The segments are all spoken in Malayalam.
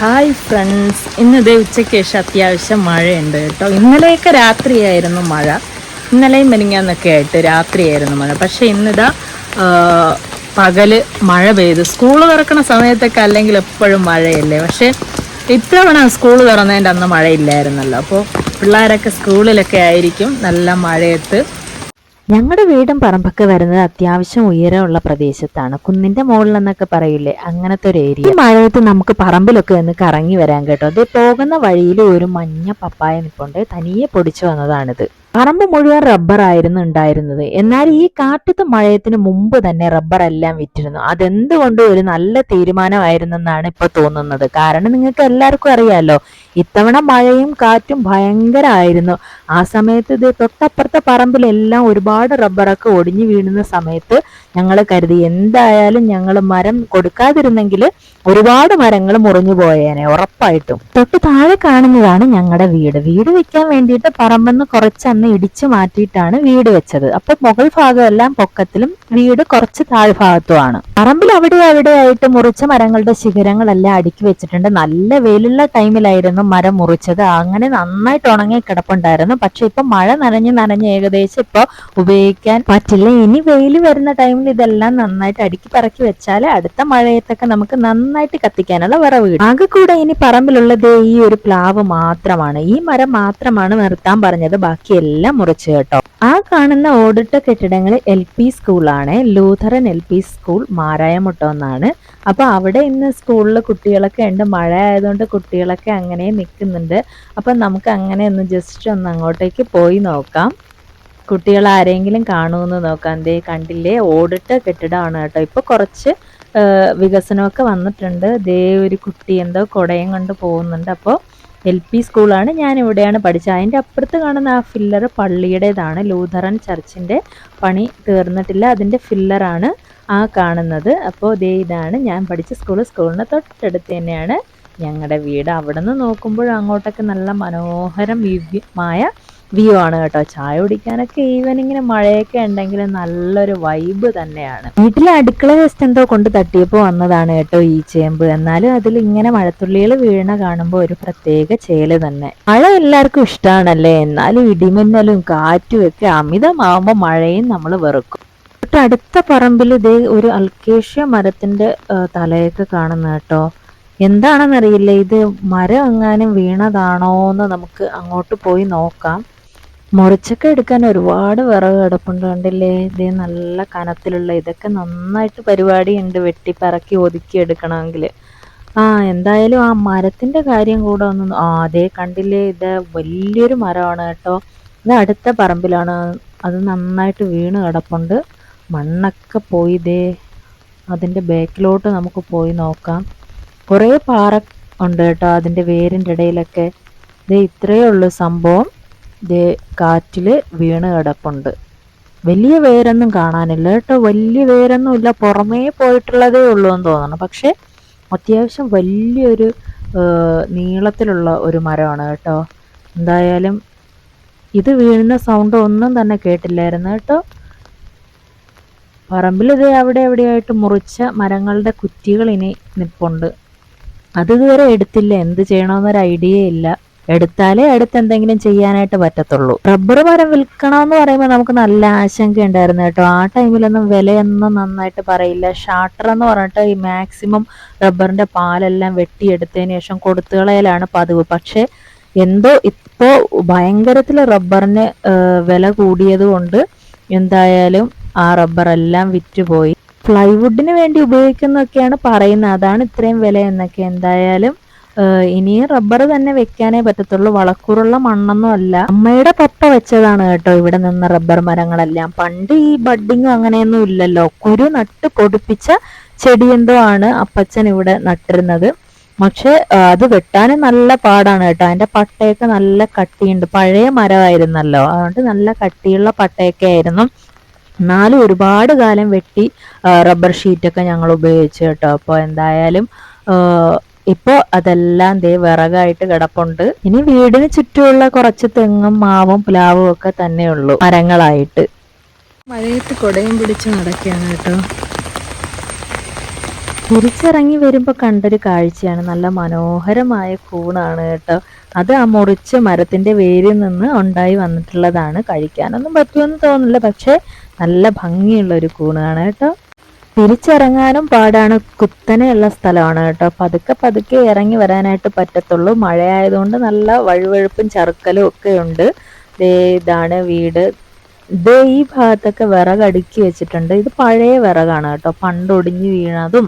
ഹായ് ഫ്രണ്ട്സ്, ഇന്നിതേ ഉച്ചയ്ക്ക് ശേഷം അത്യാവശ്യം മഴയുണ്ട് കേട്ടോ. ഇന്നലെയൊക്കെ രാത്രിയായിരുന്നു മഴ, ഇന്നലെയും മെനിങ്ങാന്നൊക്കെ ആയിട്ട് രാത്രിയായിരുന്നു മഴ. പക്ഷേ ഇന്നിതാ പകല് മഴ പെയ്തു. സ്കൂൾ തുറക്കണ സമയത്തൊക്കെ അല്ലെങ്കിൽ എപ്പോഴും മഴയല്ലേ. പക്ഷേ ഇത്തവണ സ്കൂൾ തുറന്നതിൻ്റെ അന്ന് മഴയില്ലായിരുന്നല്ലോ. അപ്പോൾ പിള്ളേരൊക്കെ സ്കൂളിലൊക്കെ ആയിരിക്കും നല്ല മഴയത്ത്. ഞങ്ങളുടെ വീടും പറമ്പൊക്കെ വരുന്നത് അത്യാവശ്യം ഉയരമുള്ള പ്രദേശത്താണ്. കുന്നിന്റെ മുകളിൽ എന്നൊക്കെ പറയില്ലേ, അങ്ങനത്തെ ഒരു ഏരിയ. ഈ മഴയത്ത് നമുക്ക് പറമ്പിലൊക്കെ ഒന്ന് കറങ്ങി വരാൻ കേട്ടോ. അത് പോകുന്ന വഴിയിൽ ഒരു മഞ്ഞ പപ്പായ നിപ്പുണ്ട്, തനിയെ പൊടിച്ചു വന്നതാണിത്. പറമ്പ് മുഴുവൻ റബ്ബർ ആയിരുന്നു ഉണ്ടായിരുന്നത്. എന്നാൽ ഈ കാറ്റത്ത് മഴയത്തിന് മുമ്പ് തന്നെ റബ്ബർ എല്ലാം വിറ്റിരുന്നു. അതെന്തുകൊണ്ടും ഒരു നല്ല തീരുമാനമായിരുന്നെന്നാണ് ഇപ്പൊ തോന്നുന്നത്. കാരണം നിങ്ങൾക്ക് എല്ലാവർക്കും അറിയാലോ, ഇത്തവണ മഴയും കാറ്റും ഭയങ്കരമായിരുന്നു. ആ സമയത്ത് ഇത് തൊട്ടപ്പുറത്തെ പറമ്പിലെല്ലാം ഒരുപാട് റബ്ബറൊക്കെ ഒടിഞ്ഞു വീഴുന്ന സമയത്ത് ഞങ്ങൾ കരുതി എന്തായാലും ഞങ്ങൾ മരം കൊടുക്കാതിരുന്നെങ്കിൽ ഒരുപാട് മരങ്ങൾ മുറിഞ്ഞു പോയേനെ ഉറപ്പായിട്ടും. തൊട്ട് താഴെ കാണുന്നതാണ് ഞങ്ങളുടെ വീട്. വീട് വെക്കാൻ വേണ്ടിയിട്ട് പറമ്പെന്ന് കുറച്ചന്ന് ഇടിച്ചു മാറ്റിയിട്ടാണ് വീട് വെച്ചത്. അപ്പൊ മുകൾ ഭാഗം എല്ലാം പൊക്കത്തിലും വീട് കുറച്ച് താഴ്ഭാഗത്തുമാണ്. പറമ്പിൽ അവിടെ ആയിട്ട് മുറിച്ച മരങ്ങളുടെ ശിഖരങ്ങളെല്ലാം അടുക്കി വെച്ചിട്ടുണ്ട്. നല്ല വെയിലുള്ള ടൈമിലായിരുന്നു മരം മുറിച്ചത്. അങ്ങനെ നന്നായിട്ട് ഉണങ്ങി കിടപ്പുണ്ടായിരുന്നു. പക്ഷെ ഇപ്പൊ മഴ നനഞ്ഞ് ഏകദേശം ഇപ്പൊ ഉപയോഗിക്കാൻ പറ്റില്ല. ഇനി വെയിൽ വരുന്ന ടൈമിൽ ഇതെല്ലാം നന്നായിട്ട് അടുക്കി പറക്കി വെച്ചാൽ അടുത്ത മഴയത്തൊക്കെ നമുക്ക് നന്നായിട്ട് കത്തിക്കാനുള്ള വിറവ് കിട്ടും. ആകെ കൂടെ ഇനി പറമ്പിലുള്ളത് ഈ ഒരു പ്ലാവ് മാത്രമാണ്. ഈ മരം മാത്രമാണ് നിർത്താൻ പറഞ്ഞത്, ബാക്കിയെല്ലാം മുറിച്ചു കേട്ടോ. ആ കാണുന്ന ഓടിട്ട കെട്ടിടങ്ങൾ LP സ്കൂളാണ്. ലൂഥറൻ LP സ്കൂൾ മാരായമുട്ടം എന്നാണ്. അപ്പൊ അവിടെ ഇന്ന് സ്കൂളിൽ കുട്ടികളൊക്കെ ഉണ്ട്. മഴ ആയതുകൊണ്ട് കുട്ടികളൊക്കെ അങ്ങനെ നിൽക്കുന്നുണ്ട്. അപ്പൊ നമുക്ക് അങ്ങനെ ഒന്ന് ജസ്റ്റ് ഒന്ന് അങ്ങോട്ടേക്ക് പോയി നോക്കാം. കുട്ടികൾ ആരെങ്കിലും കാണുമെന്ന് നോക്കാം. എന്തേ കണ്ടില്ലേ, ഓടിട്ട കെട്ടിടമാണ് കേട്ടോ. ഇപ്പൊ കുറച്ച് വികസനമൊക്കെ വന്നിട്ടുണ്ട്. ദേ ഒരു കുട്ടി എന്തോ കുടയും കൊണ്ട് പോകുന്നുണ്ട്. അപ്പോൾ LP സ്കൂളാണ്. ഞാൻ ഇവിടെയാണ് പഠിച്ചത്. അതിൻ്റെ അപ്പുറത്ത് കാണുന്ന ആ ഫില്ലർ പള്ളിയുടേതാണ്. ലൂഥറൻ ചർച്ചിൻ്റെ പണി തീർന്നിട്ടില്ല, അതിൻ്റെ ഫില്ലറാണ് ആ കാണുന്നത്. അപ്പോൾ ദേ ഇതാണ് ഞാൻ പഠിച്ച സ്കൂളിന് തൊട്ടടുത്ത് തന്നെയാണ് ഞങ്ങളുടെ വീട്. അവിടെ നിന്ന് നോക്കുമ്പോൾ അങ്ങോട്ടൊക്കെ നല്ല മനോഹരമായ വ്യൂ ആണ് കേട്ടോ. ചായ കുടിക്കാനൊക്കെ ഈവനിങ്ങിന് മഴയൊക്കെ ഉണ്ടെങ്കിൽ നല്ലൊരു വൈബ് തന്നെയാണ്. വീട്ടിലെ അടുക്കള വേസ്റ്റ് എന്തോ കൊണ്ട് തട്ടിയപ്പോൾ വന്നതാണ് കേട്ടോ ഈ ചേമ്പ്. എന്നാലും അതിൽ ഇങ്ങനെ മഴത്തുള്ളികൾ വീണ കാണുമ്പോൾ ഒരു പ്രത്യേക ചേല് തന്നെ. മഴ എല്ലാവർക്കും ഇഷ്ടമാണല്ലേ. എന്നാലും ഇടിമിന്നലും കാറ്റും ഒക്കെ അമിതമാവുമ്പോൾ മഴയും നമ്മൾ വെറുക്കും. തൊട്ടടുത്ത പറമ്പിൽ ഇതേ ഒരു അൽക്കേഷ്യ മരത്തിന്റെ തലയൊക്കെ കാണുന്ന കേട്ടോ. എന്താണെന്നറിയില്ല, ഇത് മരം എങ്ങാനും വീണതാണോ എന്ന് നമുക്ക് അങ്ങോട്ട് പോയി നോക്കാം. മുറിച്ചൊക്കെ എടുക്കാൻ ഒരുപാട് വിറക് കിടപ്പുണ്ട് കണ്ടില്ലേ. ഇത് നല്ല കനത്തിലുള്ള, ഇതൊക്കെ നന്നായിട്ട് പരിപാടിയുണ്ട് വെട്ടിപ്പറക്കി ഒതുക്കി എടുക്കണമെങ്കിൽ. എന്തായാലും ആ മരത്തിന്റെ കാര്യം കൂടെ ഒന്ന് അതേ കണ്ടില്ലേ, ഇത് വലിയൊരു മരമാണ് കേട്ടോ. ഇത് അടുത്ത പറമ്പിലാണ്. അത് നന്നായിട്ട് വീണ് കിടപ്പുണ്ട്. മണ്ണൊക്കെ പോയി. ദേ അതിൻ്റെ ബാക്കിലോട്ട് നമുക്ക് പോയി നോക്കാം. കുറേ പാറ ഉണ്ട് കേട്ടോ അതിൻ്റെ വേരിൻ്റെ ഇടയിലൊക്കെ. ദേ ഇത്രയേ ഉള്ളൂ സംഭവം. ദേ കാറ്റില് വീണ് കിടപ്പുണ്ട്. വലിയ വേരൊന്നും കാണാനില്ല കേട്ടോ. വലിയ വേരൊന്നും ഇല്ല, പുറമേ പോയിട്ടുള്ളതേ ഉള്ളൂ എന്ന് തോന്നണം. പക്ഷെ അത്യാവശ്യം വലിയൊരു നീളത്തിലുള്ള ഒരു മരമാണ് കേട്ടോ. എന്തായാലും ഇത് വീഴുന്ന സൗണ്ട് ഒന്നും തന്നെ കേട്ടില്ലായിരുന്നു കേട്ടോ. പറമ്പിൽ ഇത് എവിടെയായിട്ട് മുറിച്ച മരങ്ങളുടെ കുറ്റികൾ ഇനി നിപ്പുണ്ട്. അത് ഇതുവരെ എടുത്തില്ല. എന്ത് ചെയ്യണമെന്നൊരു ഐഡിയ ഇല്ല. എടുത്താലേ അടുത്ത് എന്തെങ്കിലും ചെയ്യാനായിട്ട് പറ്റത്തുള്ളൂ. റബ്ബർ മരം വിൽക്കണമെന്ന് പറയുമ്പോൾ നമുക്ക് നല്ല ആശങ്ക ഉണ്ടായിരുന്നു കേട്ടോ. ആ ടൈമിലൊന്നും വിലയൊന്നും നന്നായിട്ട് പറയില്ല. ഷാർട്ടർ എന്ന് പറഞ്ഞിട്ട് ഈ മാക്സിമം റബ്ബറിന്റെ പാലെല്ലാം വെട്ടിയെടുത്തതിന് ശേഷം കൊടുത്തുകളയലാണ് പതിവ്. പക്ഷെ എന്തോ ഇപ്പോ ഭയങ്കരത്തിൽ റബ്ബറിന് വില കൂടിയത് കൊണ്ട് എന്തായാലും ആ റബ്ബറെല്ലാം വിറ്റുപോയി. പ്ലൈവുഡിന് വേണ്ടി ഉപയോഗിക്കുന്നൊക്കെയാണ് പറയുന്നത്, അതാണ് ഇത്രയും വില എന്നൊക്കെ. എന്തായാലും ഇനിയും റബ്ബർ തന്നെ വെക്കാനേ പറ്റത്തുള്ളൂ. വളക്കൂറുള്ള മണ്ണൊന്നും അല്ല. അമ്മയുടെ പപ്പ വെച്ചതാണ് കേട്ടോ ഇവിടെ നിന്ന് റബ്ബർ മരങ്ങളെല്ലാം. പണ്ട് ഈ ബഡ്ഡിങ്ങും അങ്ങനെയൊന്നും ഇല്ലല്ലോ. കുരു നട്ട് പൊടിപ്പിച്ച ചെടി എന്തോ ആണ് അപ്പച്ചൻ ഇവിടെ നട്ടിരുന്നത്. പക്ഷെ അത് വെട്ടാനും നല്ല പാടാണ് കേട്ടോ. അതിന്റെ പട്ടയൊക്കെ നല്ല കട്ടിയുണ്ട്. പഴയ മരമായിരുന്നല്ലോ, അതുകൊണ്ട് നല്ല കട്ടിയുള്ള പട്ടയൊക്കെ ആയിരുന്നു. എന്നാലും ഒരുപാട് കാലം വെട്ടി റബ്ബർ ഷീറ്റൊക്കെ ഞങ്ങൾ ഉപയോഗിച്ചു കേട്ടോ. അപ്പോൾ എന്തായാലും ഇപ്പോൾ അതെല്ലാം ദേ വിറകായിട്ട് കിടപ്പുണ്ട്. ഇനി വീടിന് ചുറ്റുമുള്ള കുറച്ച് തെങ്ങും മാവും പ്ലാവും ഒക്കെ തന്നെയുള്ളൂ മരങ്ങളായിട്ട്. മഴയത്ത് കുടയും പിടിച്ച് നടക്കുകയാണ് കേട്ടോ. തിരിച്ചിറങ്ങി വരുമ്പോൾ കണ്ടൊരു കാഴ്ചയാണ്, നല്ല മനോഹരമായ കൂണാണ് കേട്ടോ. അത് ആ മുറിച്ച മരത്തിന്റെ വേരിൽ നിന്ന് ഉണ്ടായി വന്നിട്ടുള്ളതാണ്. കഴിക്കാനൊന്നും പറ്റുമെന്ന് തോന്നില്ല, പക്ഷെ നല്ല ഭംഗിയുള്ള ഒരു കൂണാണ് കേട്ടോ. തിരിച്ചിറങ്ങാനും പാടാണ്, കുത്തനെയുള്ള സ്ഥലമാണ് കേട്ടോ. പതുക്കെ പതുക്കെ ഇറങ്ങി വരാനായിട്ട് പറ്റത്തുള്ളൂ. മഴയായതുകൊണ്ട് നല്ല വഴുവഴുപ്പും ചറുക്കലും ഒക്കെ ഉണ്ട്. ഇതാണ് വീട്. ഇത് ഈ ഭാഗത്തൊക്കെ വിറക് അടുക്കി വെച്ചിട്ടുണ്ട്. ഇത് പഴയ വിറകാണ് കേട്ടോ, പണ്ടൊടിഞ്ഞു വീണതും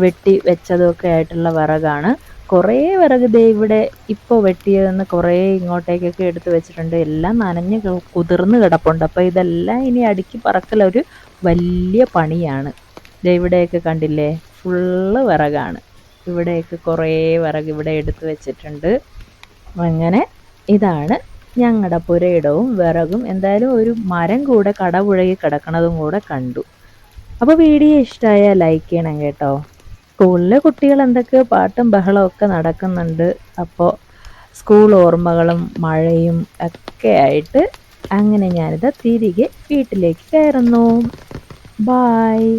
വെട്ടി വെച്ചതും ഒക്കെ ആയിട്ടുള്ള വിറകാണ്. കുറേ വിറക് ഇവിടെ ഇപ്പോൾ വെട്ടിയതെന്ന് കുറേ ഇങ്ങോട്ടേക്കൊക്കെ എടുത്ത് വെച്ചിട്ടുണ്ട്. എല്ലാം നനഞ്ഞ് കുതിർന്ന് കിടപ്പുണ്ട്. അപ്പോൾ ഇതെല്ലാം ഇനി അടുക്കി പറക്കലൊരു വലിയ പണിയാണ്. ഇവിടെയൊക്കെ കണ്ടില്ലേ, ഫുള്ള് വിറകാണ്. ഇവിടെയൊക്കെ കുറേ വിറക് ഇവിടെ എടുത്ത് വെച്ചിട്ടുണ്ട്. അങ്ങനെ ഇതാണ് ഞങ്ങളുടെ പുരയിടവും വിറകും. എന്തായാലും ഒരു മരം കൂടെ കടപുഴകി കിടക്കണതും കൂടെ കണ്ടു. അപ്പോൾ വീഡിയോ ഇഷ്ടമായാൽ ലൈക്ക് ചെയ്യണം കേട്ടോ. സ്കൂളിലെ കുട്ടികൾ എന്തൊക്കെയോ പാട്ടും ബഹളവും ഒക്കെ നടക്കുന്നുണ്ട്. അപ്പോൾ സ്കൂൾ ഓർമ്മകളും മഴയും ഒക്കെ ആയിട്ട് അങ്ങനെ ഞാനിത് തിരികെ വീട്ടിലേക്ക് കയറുന്നു. ബായ്.